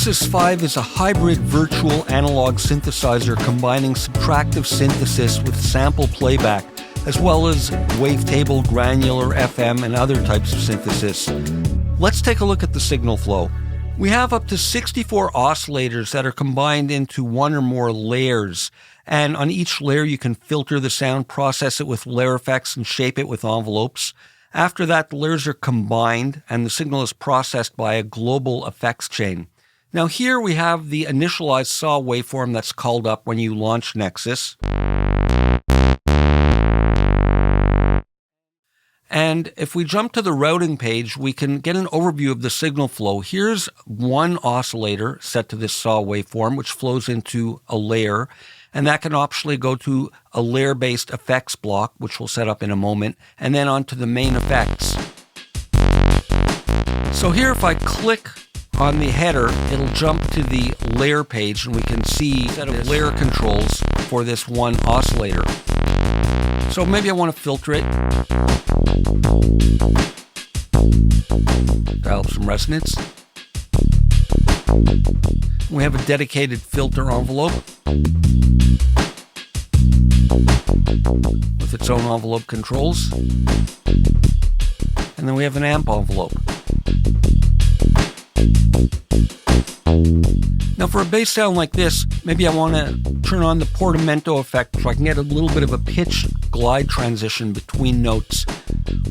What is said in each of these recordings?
NEXUS5 is a hybrid virtual analog synthesizer combining subtractive synthesis with sample playback, as well as wavetable, granular, FM, and other types of synthesis. Let's take a look at the signal flow. We have up to 64 oscillators that are combined into one or more layers. And on each layer, you can filter the sound, process it with layer effects, and shape it with envelopes. After that, the layers are combined, and the signal is processed by a global effects chain. Now here we have the initialized SAW waveform that's called up when you launch Nexus. And if we jump to the routing page, we can get an overview of the signal flow. Here's one oscillator set to this SAW waveform, which flows into a layer. And that can optionally go to a layer-based effects block, which we'll set up in a moment, and then onto the main effects. So here, if I click on the header, it'll jump to the layer page, and we can see a set of layer controls for this one oscillator. So maybe I want to filter it. Dial up some resonance. We have a dedicated filter envelope with its own envelope controls. And then we have an amp envelope. Now for a bass sound like this, maybe I want to turn on the portamento effect so I can get a little bit of a pitch glide transition between notes.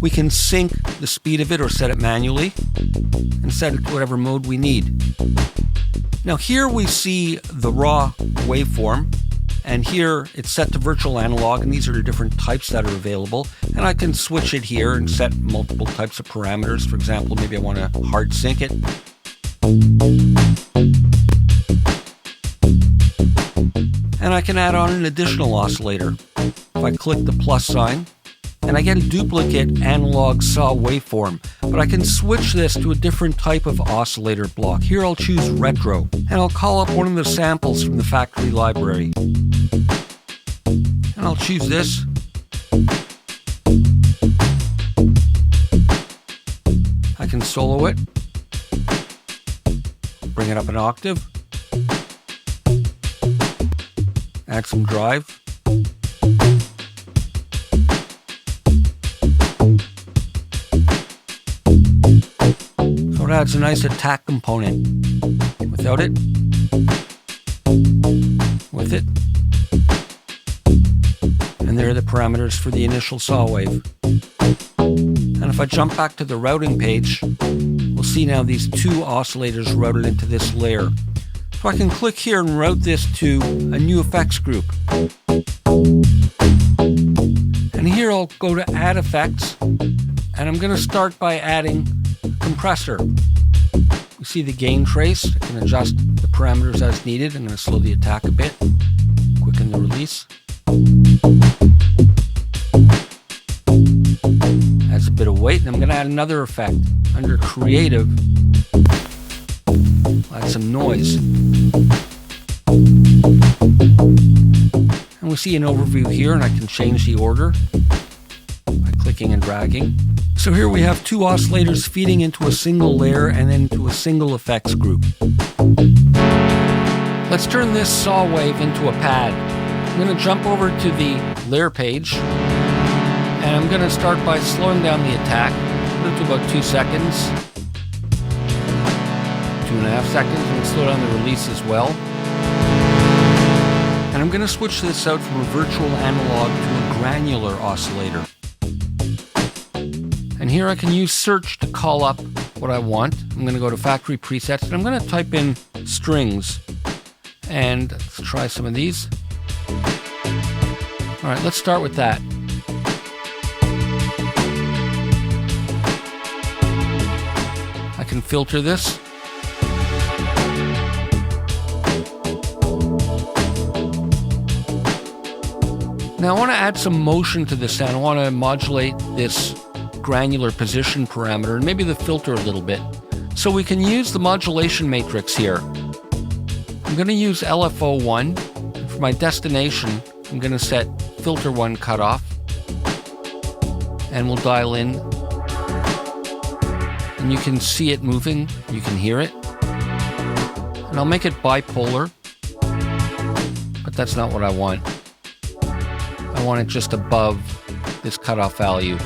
We can sync the speed of it or set it manually and set it to whatever mode we need. Now here we see the raw waveform, and here it's set to virtual analog, and these are the different types that are available. And I can switch it here and set multiple types of parameters. For example, maybe I want to hard sync it. And I can add on an additional oscillator. If I click the plus sign, and I get a duplicate analog SAW waveform, but I can switch this to a different type of oscillator block. Here I'll choose retro, and I'll call up one of the samples from the factory library. And I'll choose this. I can solo it, bring it up an octave, add some drive. So it adds a nice attack component. Without it, with it, and there are the parameters for the initial SAW wave. And if I jump back to the routing page, we'll see now these two oscillators routed into this layer. So I can click here and route this to a new effects group. And here I'll go to add effects, and I'm going to start by adding a compressor. You see the gain trace. I can adjust the parameters as needed. I'm going to slow the attack a bit, quicken the release. Adds a bit of weight, and I'm going to add another effect. Under Creative, I'll add some noise. And we see an overview here, and I can change the order by clicking and dragging. So here we have two oscillators feeding into a single layer and then into a single effects group. Let's turn this SAW wave into a pad. I'm going to jump over to the layer page, and I'm going to start by slowing down the attack. Put it to about 2 seconds, 2.5 seconds, and slow down the release as well. And I'm going to switch this out from a virtual analog to a granular oscillator. And here I can use search to call up what I want. I'm going to go to factory presets, and I'm going to type in strings. And let's try some of these. All right, let's start with that. I can filter this. Now I want to add some motion to this sound. I want to modulate this granular position parameter and maybe the filter a little bit. So we can use the modulation matrix here. I'm going to use LFO1. For my destination, I'm going to set filter 1 cutoff. And we'll dial in. And you can see it moving. You can hear it. And And I'll make it bipolar, but that's not what I want. I want it just above this cutoff value.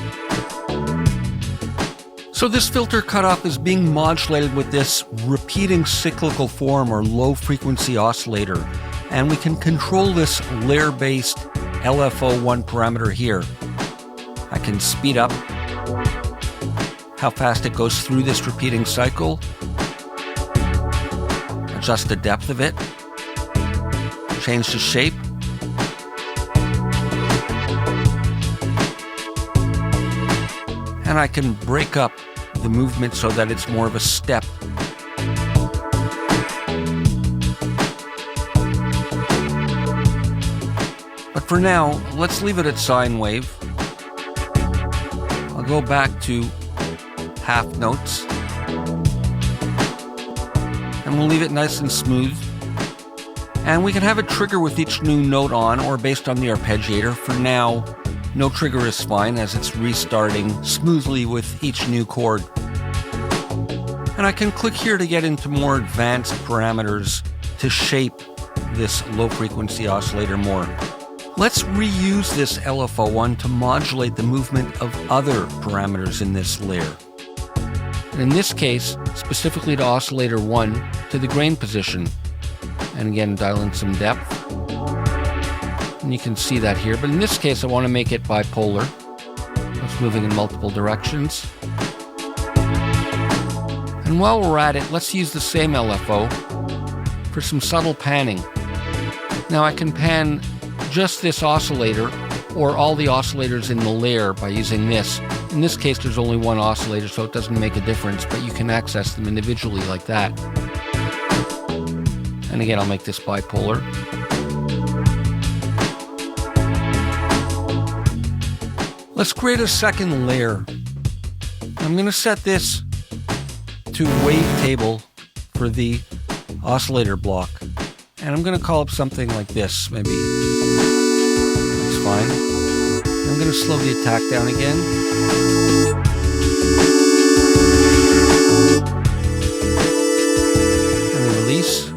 So this filter cutoff is being modulated with this repeating cyclical form or low frequency oscillator. And we can control this layer-based LFO1 parameter here. I can speed up how fast it goes through this repeating cycle, adjust the depth of it, change the shape, and I can break up the movement so that it's more of a step. But for now, let's leave it at sine wave. I'll go back to half notes, and we'll leave it nice and smooth. And we can have a trigger with each new note on, or based on the arpeggiator. For now, no trigger is fine, as it's restarting smoothly with each new chord. And I can click here to get into more advanced parameters to shape this low frequency oscillator more. Let's reuse this LFO1 to modulate the movement of other parameters in this layer. And in this case, specifically to oscillator 1, to the grain position. And again, dial in some depth. And you can see that here, but in this case I want to make it bipolar. It's moving in multiple directions. And while we're at it, let's use the same LFO for some subtle panning. Now I can pan just this oscillator or all the oscillators in the layer by using this. In this case there's only one oscillator, so it doesn't make a difference, but you can access them individually like that. And again, I'll make this bipolar. Let's create a second layer. I'm going to set this to wavetable for the oscillator block. And I'm going to call up something like this, maybe. That's fine. I'm going to slow the attack down again. And release.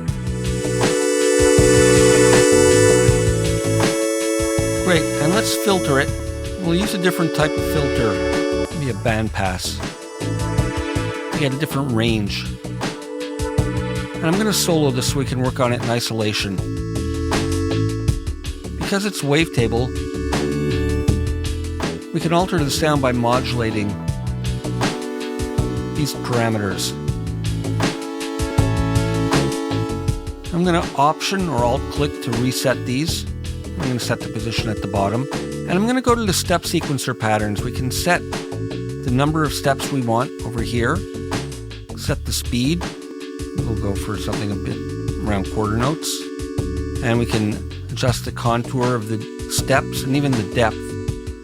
Great, and let's filter it. We'll use a different type of filter, maybe a bandpass. We get a different range. And I'm going to solo this so we can work on it in isolation. Because it's wavetable, we can alter the sound by modulating these parameters. I'm going to Option or Alt-click to reset these. I'm going to set the position at the bottom. And I'm going to go to the step sequencer patterns. We can set the number of steps we want over here. Set the speed. We'll go for something a bit around quarter notes. And we can adjust the contour of the steps and even the depth.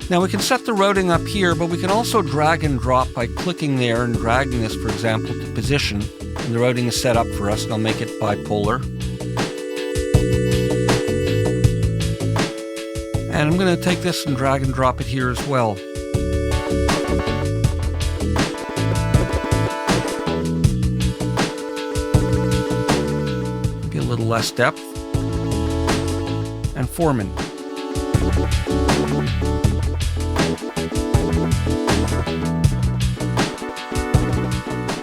Now we can set the routing up here, but we can also drag and drop by clicking there and dragging this, for example, to position. And the routing is set up for us, and I'll make it bipolar. And I'm going to take this and drag and drop it here as well. Maybe a little less depth. And Foreman.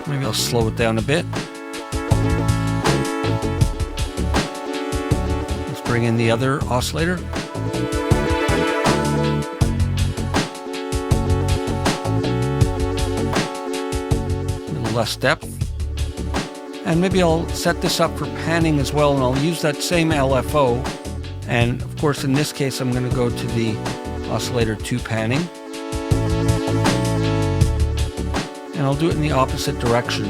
Maybe I'll slow it down a bit. Let's bring in the other oscillator. Less depth, and maybe I'll set this up for panning as well, and I'll use that same LFO, and of course in this case I'm going to go to the oscillator 2 panning, and I'll do it in the opposite direction.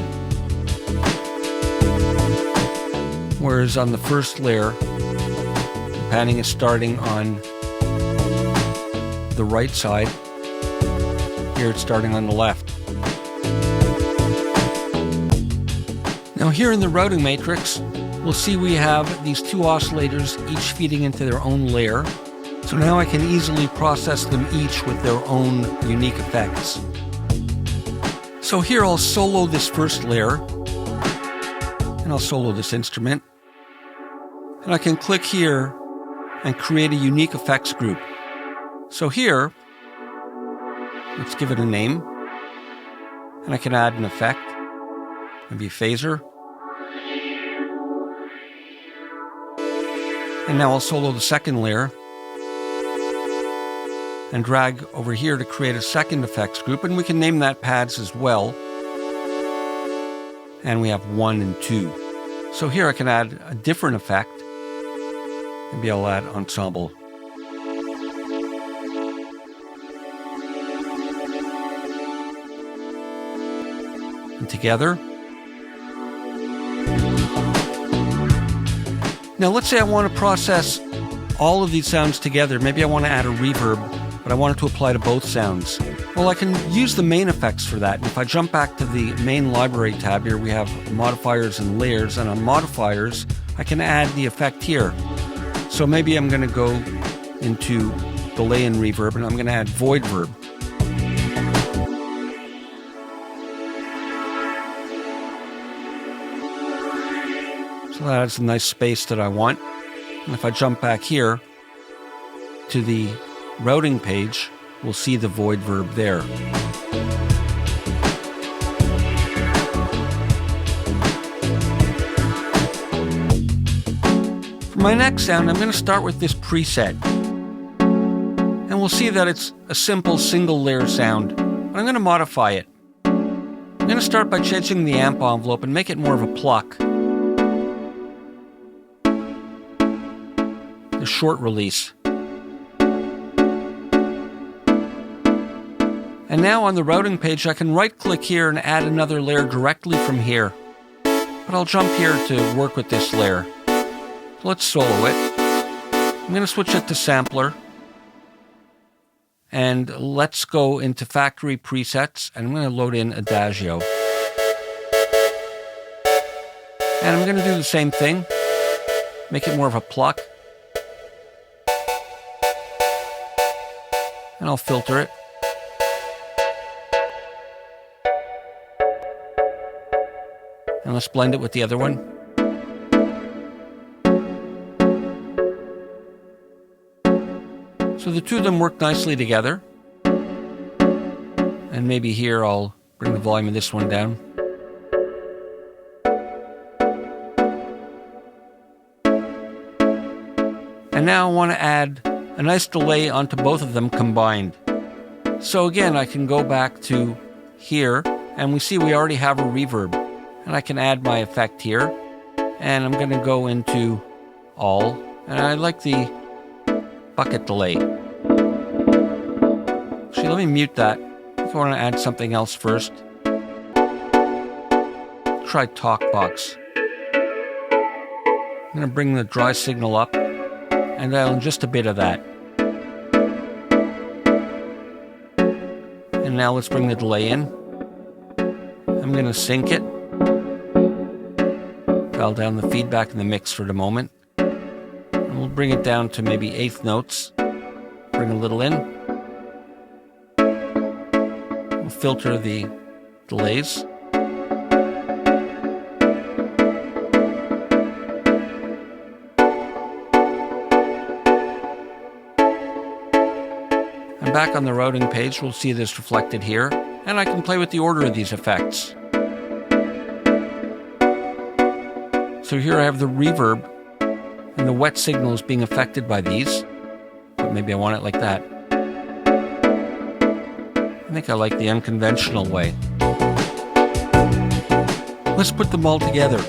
Whereas on the first layer the panning is starting on the right side, here it's starting on the left. Now here in the routing matrix, we'll see we have these two oscillators each feeding into their own layer. So now I can easily process them each with their own unique effects. So here I'll solo this first layer, And I'll solo this instrument. And I can click here and create a unique effects group. So here, let's give it a name. And I can add an effect, maybe a phaser. And now I'll solo the second layer and drag over here to create a second effects group, and we can name that pads as well. And we have 1 and 2. So here I can add a different effect. Maybe I'll add ensemble. And together. Now let's say I want to process all of these sounds together. Maybe I want to add a reverb, but I want it to apply to both sounds. Well, I can use the main effects for that. And if I jump back to the main library tab here, we have modifiers and layers. And on modifiers, I can add the effect here. So maybe I'm going to go into delay and reverb, and I'm going to add void verb. So that adds a nice space that I want. And if I jump back here to the routing page, we'll see the void verb there. For my next sound, I'm going to start with this preset. And we'll see that it's a simple single layer sound, but I'm going to modify it. I'm going to start by changing the amp envelope and make it more of a pluck. A short release. And now on the routing page, I can right-click here and add another layer directly from here. But I'll jump here to work with this layer. So let's solo it. I'm going to switch it to sampler. And let's go into factory presets, and I'm going to load in Adagio. And I'm going to do the same thing. Make it more of a pluck. And I'll filter it. And let's blend it with the other one. So the two of them work nicely together. And maybe here I'll bring the volume of this one down. And now I want to add a nice delay onto both of them combined. So again, I can go back to here, and we see we already have a reverb. And I can add my effect here. And I'm going to go into all. And I like the bucket delay. Actually, let me mute that. If I want to add something else first. Try TalkBox. I'm going to bring the dry signal up and dial in just a bit of that. And now let's bring the delay in. I'm going to sync it. Dial down the feedback in the mix for the moment. And we'll bring it down to maybe 1/8 notes. Bring a little in. We'll filter the delays. And back on the routing page, we'll see this reflected here. And I can play with the order of these effects. So here I have the reverb, and the wet signal is being affected by these. But maybe I want it like that. I think I like the unconventional way. Let's put them all together.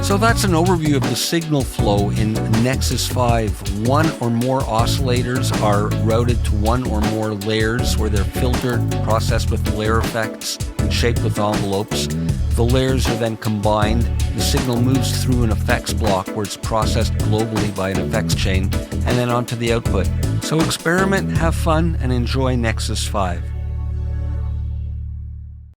So that's an overview of the signal flow in Nexus 5. One or more oscillators are routed to one or more layers where they're filtered, processed with layer effects, and shaped with envelopes. The layers are then combined. The signal moves through an effects block where it's processed globally by an effects chain, and then onto the output. So experiment, have fun, and enjoy Nexus 5.